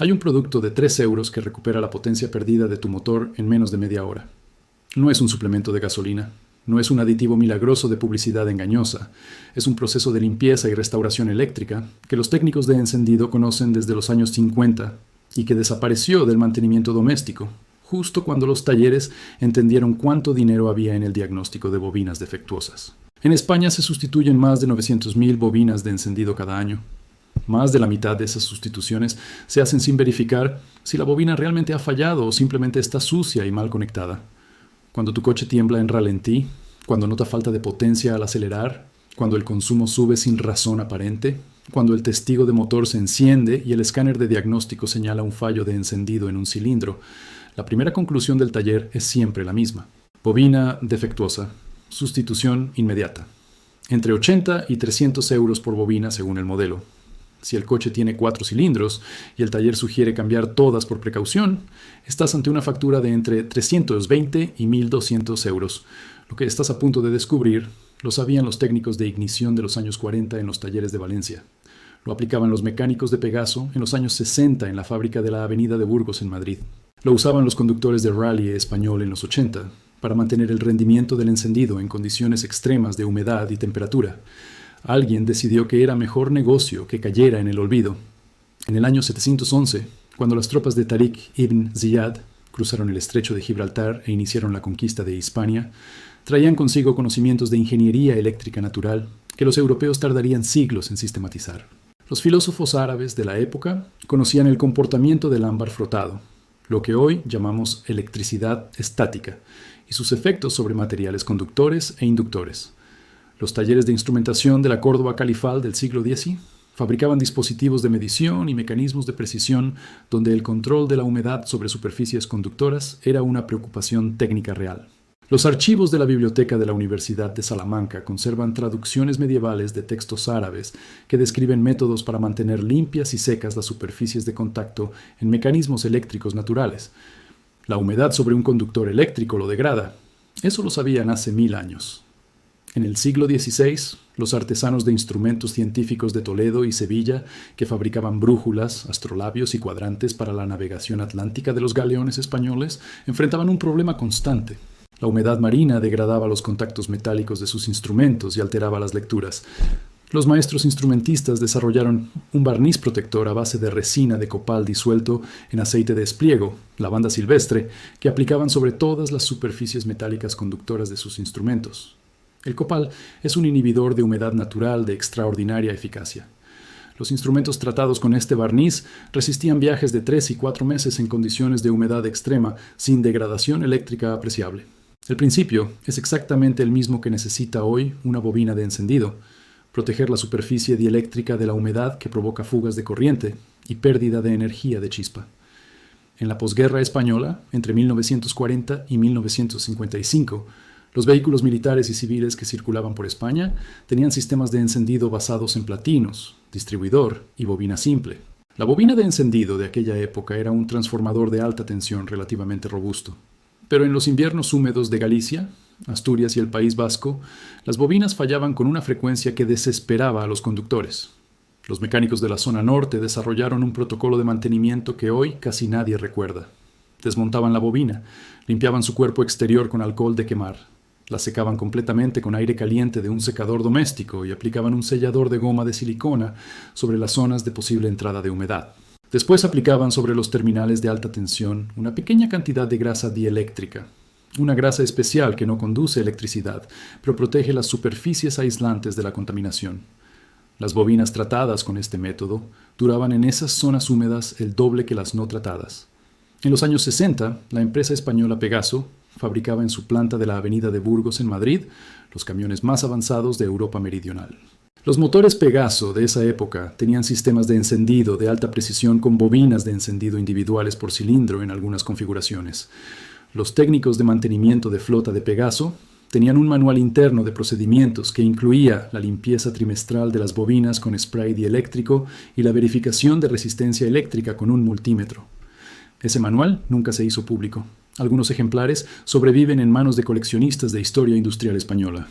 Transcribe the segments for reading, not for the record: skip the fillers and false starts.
Hay un producto de 3 euros que recupera la potencia perdida de tu motor en menos de media hora. No es un suplemento de gasolina, no es un aditivo milagroso de publicidad engañosa, es un proceso de limpieza y restauración eléctrica que los técnicos de encendido conocen desde los años 50 y que desapareció del mantenimiento doméstico, justo cuando los talleres entendieron cuánto dinero había en el diagnóstico de bobinas defectuosas. En España se sustituyen más de 900.000 bobinas de encendido cada año. Más de la mitad de esas sustituciones se hacen sin verificar si la bobina realmente ha fallado o simplemente está sucia y mal conectada. Cuando tu coche tiembla en ralentí, cuando nota falta de potencia al acelerar, cuando el consumo sube sin razón aparente, cuando el testigo de motor se enciende y el escáner de diagnóstico señala un fallo de encendido en un cilindro, la primera conclusión del taller es siempre la misma. Bobina defectuosa. Sustitución inmediata. Entre 80 y 300 euros por bobina según el modelo. Si el coche tiene 4 cilindros y el taller sugiere cambiar todas por precaución, estás ante una factura de entre 320 y 1.200 euros. Lo que estás a punto de descubrir lo sabían los técnicos de ignición de los años 40 en los talleres de Valencia. Lo aplicaban los mecánicos de Pegaso en los años 60 en la fábrica de la Avenida de Burgos en Madrid. Lo usaban los conductores de rally español en los 80 para mantener el rendimiento del encendido en condiciones extremas de humedad y temperatura. Alguien decidió que era mejor negocio que cayera en el olvido. En el año 711, cuando las tropas de Tariq ibn Ziyad cruzaron el estrecho de Gibraltar e iniciaron la conquista de Hispania, traían consigo conocimientos de ingeniería eléctrica natural que los europeos tardarían siglos en sistematizar. Los filósofos árabes de la época conocían el comportamiento del ámbar frotado, lo que hoy llamamos electricidad estática, y sus efectos sobre materiales conductores e inductores. Los talleres de instrumentación de la Córdoba califal del siglo X fabricaban dispositivos de medición y mecanismos de precisión donde el control de la humedad sobre superficies conductoras era una preocupación técnica real. Los archivos de la biblioteca de la Universidad de Salamanca conservan traducciones medievales de textos árabes que describen métodos para mantener limpias y secas las superficies de contacto en mecanismos eléctricos naturales. La humedad sobre un conductor eléctrico lo degrada. Eso lo sabían hace 1000 años. En el siglo XVI, los artesanos de instrumentos científicos de Toledo y Sevilla, que fabricaban brújulas, astrolabios y cuadrantes para la navegación atlántica de los galeones españoles, enfrentaban un problema constante. La humedad marina degradaba los contactos metálicos de sus instrumentos y alteraba las lecturas. Los maestros instrumentistas desarrollaron un barniz protector a base de resina de copal disuelto en aceite de espliego, lavanda silvestre, que aplicaban sobre todas las superficies metálicas conductoras de sus instrumentos. El copal es un inhibidor de humedad natural de extraordinaria eficacia. Los instrumentos tratados con este barniz resistían viajes de 3 y 4 meses en condiciones de humedad extrema sin degradación eléctrica apreciable. El principio es exactamente el mismo que necesita hoy una bobina de encendido: proteger la superficie dieléctrica de la humedad que provoca fugas de corriente y pérdida de energía de chispa. En la posguerra española, entre 1940 y 1955, los vehículos militares y civiles que circulaban por España tenían sistemas de encendido basados en platinos, distribuidor y bobina simple. La bobina de encendido de aquella época era un transformador de alta tensión relativamente robusto. Pero en los inviernos húmedos de Galicia, Asturias y el País Vasco, las bobinas fallaban con una frecuencia que desesperaba a los conductores. Los mecánicos de la zona norte desarrollaron un protocolo de mantenimiento que hoy casi nadie recuerda. Desmontaban la bobina, limpiaban su cuerpo exterior con alcohol de quemar, la secaban completamente con aire caliente de un secador doméstico y aplicaban un sellador de goma de silicona sobre las zonas de posible entrada de humedad. Después aplicaban sobre los terminales de alta tensión una pequeña cantidad de grasa dieléctrica, una grasa especial que no conduce electricidad, pero protege las superficies aislantes de la contaminación. Las bobinas tratadas con este método duraban en esas zonas húmedas el doble que las no tratadas. En los años 60, la empresa española Pegaso fabricaba en su planta de la Avenida de Burgos en Madrid los camiones más avanzados de Europa meridional. Los motores Pegaso de esa época tenían sistemas de encendido de alta precisión con bobinas de encendido individuales por cilindro en algunas configuraciones. Los técnicos de mantenimiento de flota de Pegaso tenían un manual interno de procedimientos que incluía la limpieza trimestral de las bobinas con spray dieléctrico y la verificación de resistencia eléctrica con un multímetro. Ese manual nunca se hizo público. Algunos ejemplares sobreviven en manos de coleccionistas de historia industrial española.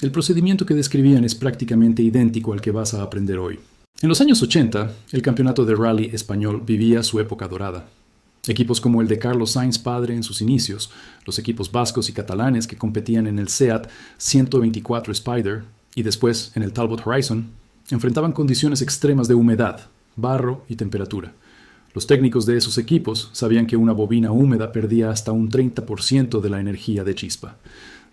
El procedimiento que describían es prácticamente idéntico al que vas a aprender hoy. En los años 80, el campeonato de rally español vivía su época dorada. Equipos como el de Carlos Sainz padre en sus inicios, los equipos vascos y catalanes que competían en el SEAT 124 Spider y después en el Talbot Horizon, enfrentaban condiciones extremas de humedad, barro y temperatura. Los técnicos de esos equipos sabían que una bobina húmeda perdía hasta un 30% de la energía de chispa.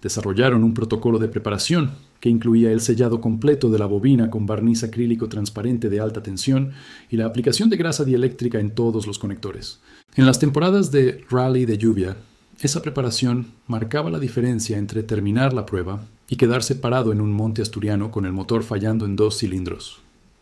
Desarrollaron un protocolo de preparación que incluía el sellado completo de la bobina con barniz acrílico transparente de alta tensión y la aplicación de grasa dieléctrica en todos los conectores. En las temporadas de rally de lluvia, esa preparación marcaba la diferencia entre terminar la prueba y quedarse parado en un monte asturiano con el motor fallando en 2 cilindros.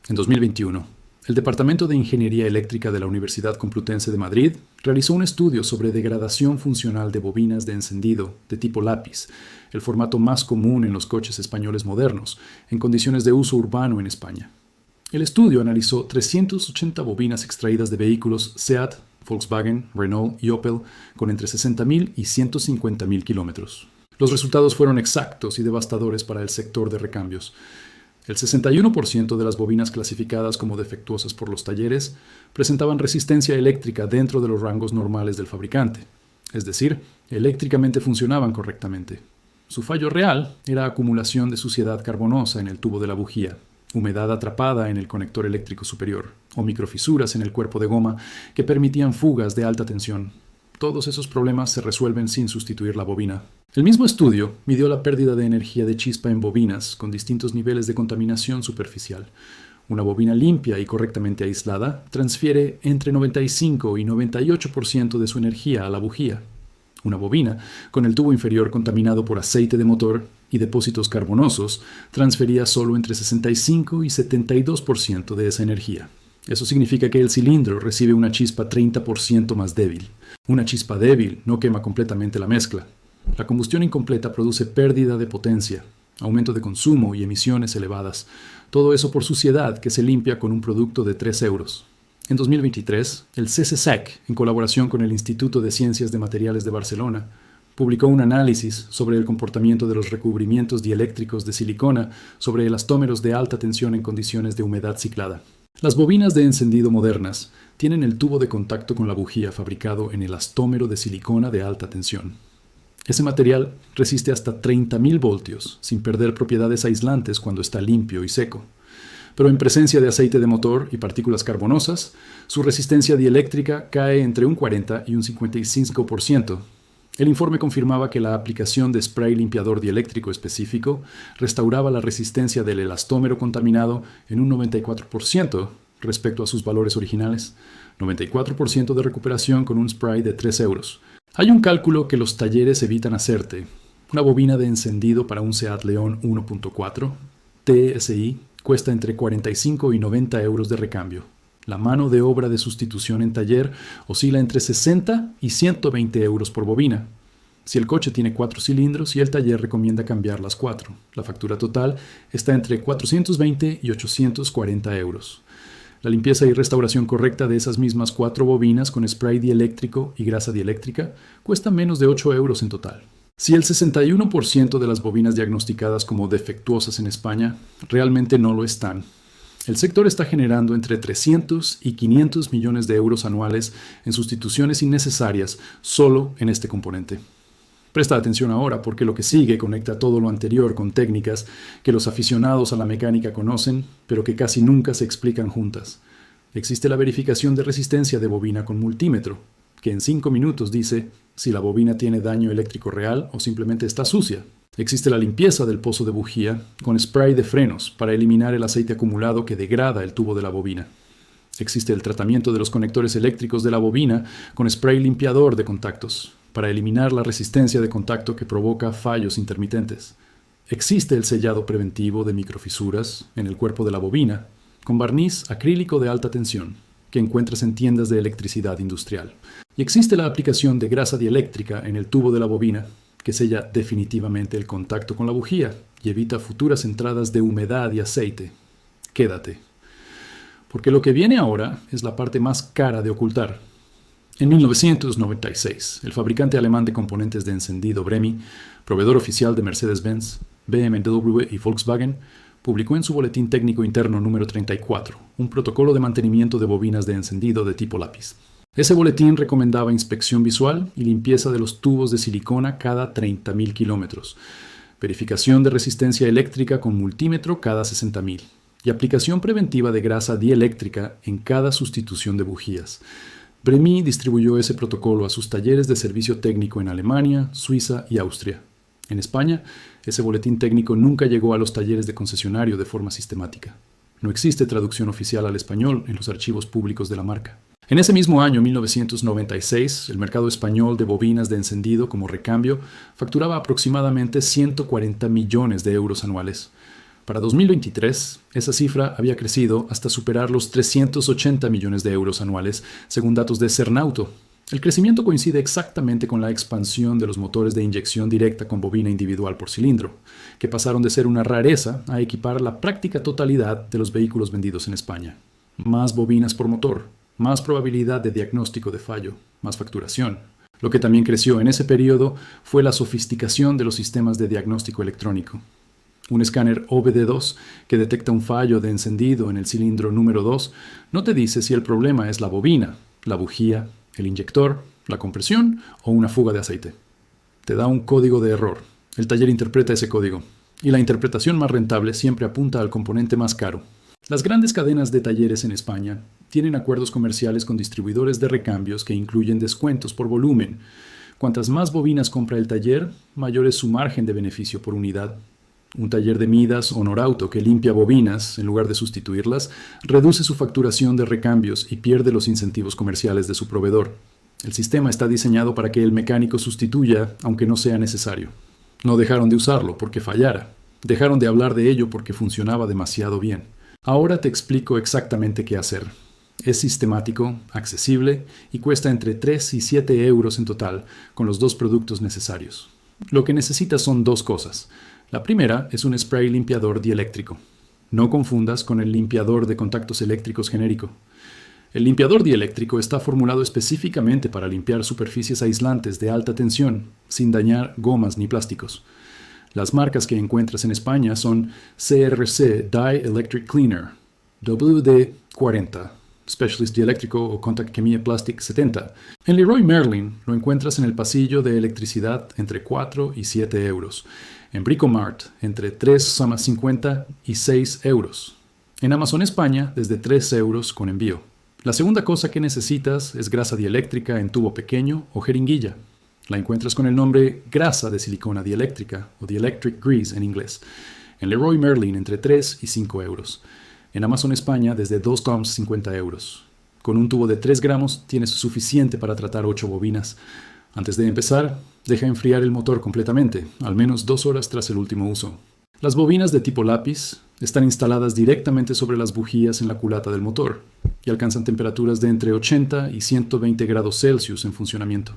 En 2021, el Departamento de Ingeniería Eléctrica de la Universidad Complutense de Madrid realizó un estudio sobre degradación funcional de bobinas de encendido de tipo lápiz, el formato más común en los coches españoles modernos, en condiciones de uso urbano en España. El estudio analizó 380 bobinas extraídas de vehículos SEAT, Volkswagen, Renault y Opel con entre 60.000 y 150.000 kilómetros. Los resultados fueron exactos y devastadores para el sector de recambios. El 61% de las bobinas clasificadas como defectuosas por los talleres presentaban resistencia eléctrica dentro de los rangos normales del fabricante, es decir, eléctricamente funcionaban correctamente. Su fallo real era acumulación de suciedad carbonosa en el tubo de la bujía, humedad atrapada en el conector eléctrico superior o microfisuras en el cuerpo de goma que permitían fugas de alta tensión. Todos esos problemas se resuelven sin sustituir la bobina. El mismo estudio midió la pérdida de energía de chispa en bobinas con distintos niveles de contaminación superficial. Una bobina limpia y correctamente aislada transfiere entre 95 y 98% de su energía a la bujía. Una bobina con el tubo inferior contaminado por aceite de motor y depósitos carbonosos transfería solo entre 65 y 72% de esa energía. Eso significa que el cilindro recibe una chispa 30% más débil. Una chispa débil no quema completamente la mezcla. La combustión incompleta produce pérdida de potencia, aumento de consumo y emisiones elevadas. Todo eso por suciedad que se limpia con un producto de 3 euros. En 2023, el CCSAC, en colaboración con el Instituto de Ciencias de Materiales de Barcelona, publicó un análisis sobre el comportamiento de los recubrimientos dieléctricos de silicona sobre elastómeros de alta tensión en condiciones de humedad ciclada. Las bobinas de encendido modernas tienen el tubo de contacto con la bujía fabricado en elastómero de silicona de alta tensión. Ese material resiste hasta 30.000 voltios, sin perder propiedades aislantes cuando está limpio y seco. Pero en presencia de aceite de motor y partículas carbonosas, su resistencia dieléctrica cae entre un 40 y un 55%. El informe confirmaba que la aplicación de spray limpiador dieléctrico específico restauraba la resistencia del elastómero contaminado en un 94% respecto a sus valores originales, 94% de recuperación con un spray de 3 euros. Hay un cálculo que los talleres evitan hacerte. Una bobina de encendido para un Seat León 1.4 TSI cuesta entre 45 y 90 euros de recambio. La mano de obra de sustitución en taller oscila entre 60 y 120 euros por bobina. Si el coche tiene 4 cilindros y el taller recomienda cambiar las 4, la factura total está entre 420 y 840 euros. La limpieza y restauración correcta de esas mismas 4 bobinas con spray dieléctrico y grasa dieléctrica cuesta menos de 8 euros en total. Si el 61% de las bobinas diagnosticadas como defectuosas en España realmente no lo están, el sector está generando entre 300 y 500 millones de euros anuales en sustituciones innecesarias solo en este componente. Presta atención ahora porque lo que sigue conecta todo lo anterior con técnicas que los aficionados a la mecánica conocen, pero que casi nunca se explican juntas. Existe la verificación de resistencia de bobina con multímetro, que en 5 minutos dice si la bobina tiene daño eléctrico real o simplemente está sucia. Existe la limpieza del pozo de bujía con spray de frenos para eliminar el aceite acumulado que degrada el tubo de la bobina. Existe el tratamiento de los conectores eléctricos de la bobina con spray limpiador de contactos para eliminar la resistencia de contacto que provoca fallos intermitentes. Existe el sellado preventivo de microfisuras en el cuerpo de la bobina con barniz acrílico de alta tensión que encuentras en tiendas de electricidad industrial. Y existe la aplicación de grasa dieléctrica en el tubo de la bobina que sella definitivamente el contacto con la bujía y evita futuras entradas de humedad y aceite. Quédate, porque lo que viene ahora es la parte más cara de ocultar. En 1996, el fabricante alemán de componentes de encendido Bremi, proveedor oficial de Mercedes-Benz, BMW y Volkswagen, publicó en su Boletín Técnico Interno número 34 un protocolo de mantenimiento de bobinas de encendido de tipo lápiz. Ese boletín recomendaba inspección visual y limpieza de los tubos de silicona cada 30.000 kilómetros, verificación de resistencia eléctrica con multímetro cada 60.000 y aplicación preventiva de grasa dieléctrica en cada sustitución de bujías. Bremi distribuyó ese protocolo a sus talleres de servicio técnico en Alemania, Suiza y Austria. En España, ese boletín técnico nunca llegó a los talleres de concesionario de forma sistemática. No existe traducción oficial al español en los archivos públicos de la marca. En ese mismo año, 1996, el mercado español de bobinas de encendido como recambio facturaba aproximadamente 140 millones de euros anuales. Para 2023, esa cifra había crecido hasta superar los 380 millones de euros anuales, según datos de Cernauto. El crecimiento coincide exactamente con la expansión de los motores de inyección directa con bobina individual por cilindro, que pasaron de ser una rareza a equipar la práctica totalidad de los vehículos vendidos en España. Más bobinas por motor, más probabilidad de diagnóstico de fallo, más facturación. Lo que también creció en ese periodo fue la sofisticación de los sistemas de diagnóstico electrónico. Un escáner OBD2 que detecta un fallo de encendido en el cilindro número 2 no te dice si el problema es la bobina, la bujía, el inyector, la compresión o una fuga de aceite. Te da un código de error. El taller interpreta ese código. Y la interpretación más rentable siempre apunta al componente más caro. Las grandes cadenas de talleres en España tienen acuerdos comerciales con distribuidores de recambios que incluyen descuentos por volumen. Cuantas más bobinas compra el taller, mayor es su margen de beneficio por unidad. Un taller de Midas o Norauto que limpia bobinas en lugar de sustituirlas, reduce su facturación de recambios y pierde los incentivos comerciales de su proveedor. El sistema está diseñado para que el mecánico sustituya, aunque no sea necesario. No dejaron de usarlo porque fallara. Dejaron de hablar de ello porque funcionaba demasiado bien. Ahora te explico exactamente qué hacer. Es sistemático, accesible y cuesta entre 3 y 7 euros en total con los dos productos necesarios. Lo que necesitas son dos cosas. La primera es un spray limpiador dieléctrico. No confundas con el limpiador de contactos eléctricos genérico. El limpiador dieléctrico está formulado específicamente para limpiar superficies aislantes de alta tensión, sin dañar gomas ni plásticos. Las marcas que encuentras en España son CRC Dielectric Cleaner, WD-40, Specialist Dieléctrico o Contact Chemie Plastic 70. En Leroy Merlin lo encuentras en el pasillo de electricidad entre 4 y 7 euros. En Bricomart entre 3,50 y 6 euros. En Amazon España desde 3 euros con envío. La segunda cosa que necesitas es grasa dieléctrica en tubo pequeño o jeringuilla. La encuentras con el nombre grasa de silicona dieléctrica o dielectric grease en inglés. En Leroy Merlin entre 3 y 5 euros. En Amazon España desde 2,50 euros. Con un tubo de 3 gramos tienes suficiente para tratar 8 bobinas. Antes de empezar, deja enfriar el motor completamente, al menos 2 horas tras el último uso. Las bobinas de tipo lápiz están instaladas directamente sobre las bujías en la culata del motor y alcanzan temperaturas de entre 80 y 120 grados Celsius en funcionamiento.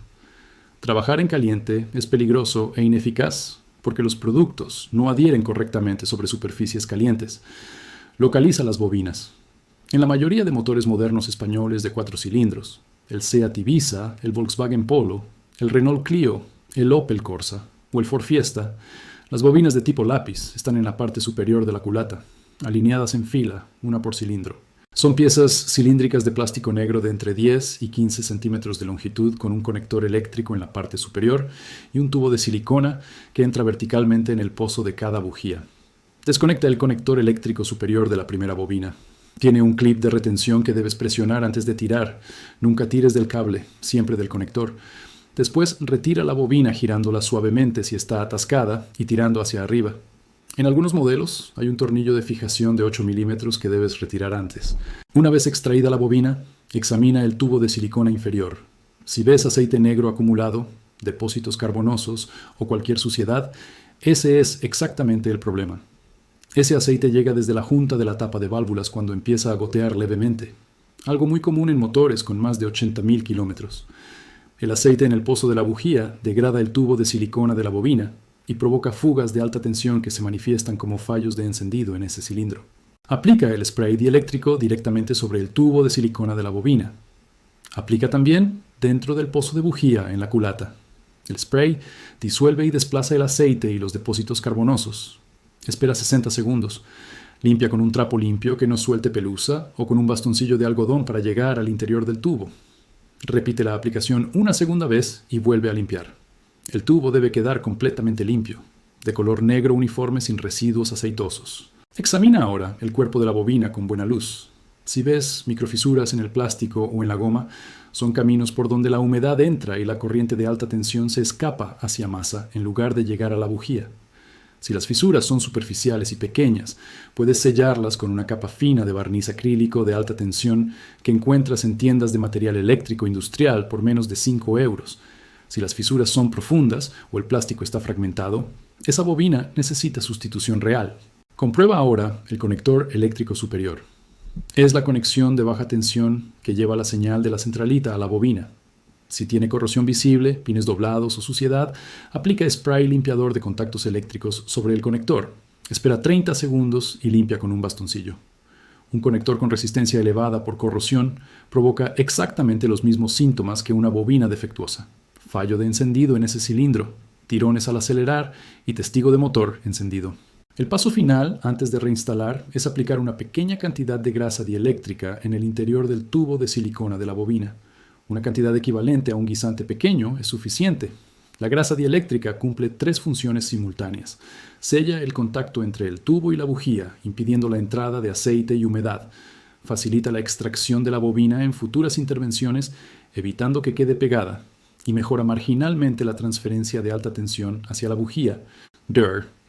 Trabajar en caliente es peligroso e ineficaz porque los productos no adhieren correctamente sobre superficies calientes. Localiza las bobinas. En la mayoría de motores modernos españoles de 4 cilindros, el Seat Ibiza, el Volkswagen Polo, el Renault Clio, el Opel Corsa o el Ford Fiesta, las bobinas de tipo lápiz están en la parte superior de la culata, alineadas en fila, una por cilindro. Son piezas cilíndricas de plástico negro de entre 10 y 15 centímetros de longitud con un conector eléctrico en la parte superior y un tubo de silicona que entra verticalmente en el pozo de cada bujía. Desconecta el conector eléctrico superior de la primera bobina. Tiene un clip de retención que debes presionar antes de tirar. Nunca tires del cable, siempre del conector. Después retira la bobina girándola suavemente si está atascada y tirando hacia arriba. En algunos modelos hay un tornillo de fijación de 8 milímetros que debes retirar antes. Una vez extraída la bobina, examina el tubo de silicona inferior. Si ves aceite negro acumulado, depósitos carbonosos o cualquier suciedad, ese es exactamente el problema. Ese aceite llega desde la junta de la tapa de válvulas cuando empieza a gotear levemente, algo muy común en motores con más de 80.000 kilómetros. El aceite en el pozo de la bujía degrada el tubo de silicona de la bobina y provoca fugas de alta tensión que se manifiestan como fallos de encendido en ese cilindro. Aplica el spray dieléctrico directamente sobre el tubo de silicona de la bobina. Aplica también dentro del pozo de bujía en la culata. El spray disuelve y desplaza el aceite y los depósitos carbonosos. Espera 60 segundos. Limpia con un trapo limpio que no suelte pelusa o con un bastoncillo de algodón para llegar al interior del tubo. Repite la aplicación una segunda vez y vuelve a limpiar. El tubo debe quedar completamente limpio, de color negro uniforme sin residuos aceitosos. Examina ahora el cuerpo de la bobina con buena luz. Si ves microfisuras en el plástico o en la goma, son caminos por donde la humedad entra y la corriente de alta tensión se escapa hacia masa en lugar de llegar a la bujía. Si las fisuras son superficiales y pequeñas, puedes sellarlas con una capa fina de barniz acrílico de alta tensión que encuentras en tiendas de material eléctrico industrial por menos de 5 euros. Si las fisuras son profundas o el plástico está fragmentado, esa bobina necesita sustitución real. Comprueba ahora el conector eléctrico superior. Es la conexión de baja tensión que lleva la señal de la centralita a la bobina. Si tiene corrosión visible, pines doblados o suciedad, aplica spray limpiador de contactos eléctricos sobre el conector. Espera 30 segundos y limpia con un bastoncillo. Un conector con resistencia elevada por corrosión provoca exactamente los mismos síntomas que una bobina defectuosa. Fallo de encendido en ese cilindro, tirones al acelerar y testigo de motor encendido. El paso final, antes de reinstalar, es aplicar una pequeña cantidad de grasa dieléctrica en el interior del tubo de silicona de la bobina. Una cantidad equivalente a un guisante pequeño es suficiente. La grasa dieléctrica cumple 3 funciones simultáneas. Sella el contacto entre el tubo y la bujía, impidiendo la entrada de aceite y humedad. Facilita la extracción de la bobina en futuras intervenciones, evitando que quede pegada. Y mejora marginalmente la transferencia de alta tensión hacia la bujía.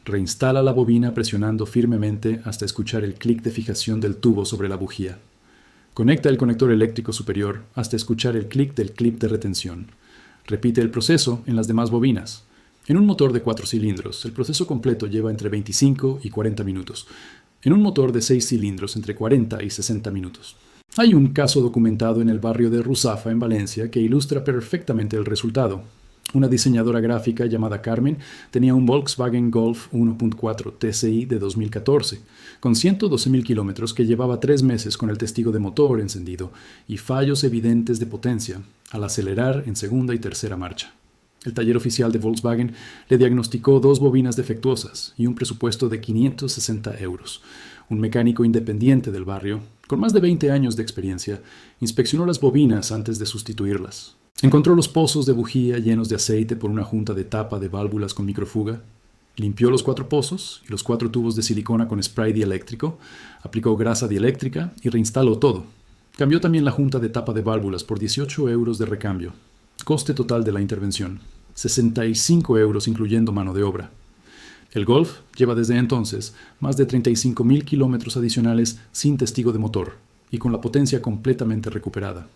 Reinstala la bobina presionando firmemente hasta escuchar el clic de fijación del tubo sobre la bujía. Conecta el conector eléctrico superior hasta escuchar el clic del clip de retención. Repite el proceso en las demás bobinas. En un motor de 4 cilindros, el proceso completo lleva entre 25 y 40 minutos. En un motor de 6 cilindros, entre 40 y 60 minutos. Hay un caso documentado en el barrio de Ruzafa, en Valencia, que ilustra perfectamente el resultado. Una diseñadora gráfica llamada Carmen tenía un Volkswagen Golf 1.4 TSI de 2014, con 112.000 kilómetros que llevaba 3 meses con el testigo de motor encendido y fallos evidentes de potencia al acelerar en segunda y tercera marcha. El taller oficial de Volkswagen le diagnosticó 2 bobinas defectuosas y un presupuesto de 560 euros. Un mecánico independiente del barrio, con más de 20 años de experiencia, inspeccionó las bobinas antes de sustituirlas. Encontró los pozos de bujía llenos de aceite por una junta de tapa de válvulas con microfuga. Limpió los 4 pozos y los 4 tubos de silicona con spray dieléctrico, aplicó grasa dieléctrica y reinstaló todo. Cambió también la junta de tapa de válvulas por 18 euros de recambio. Coste total de la intervención: 65 euros incluyendo mano de obra. El Golf lleva desde entonces más de 35.000 kilómetros adicionales sin testigo de motor y con la potencia completamente recuperada.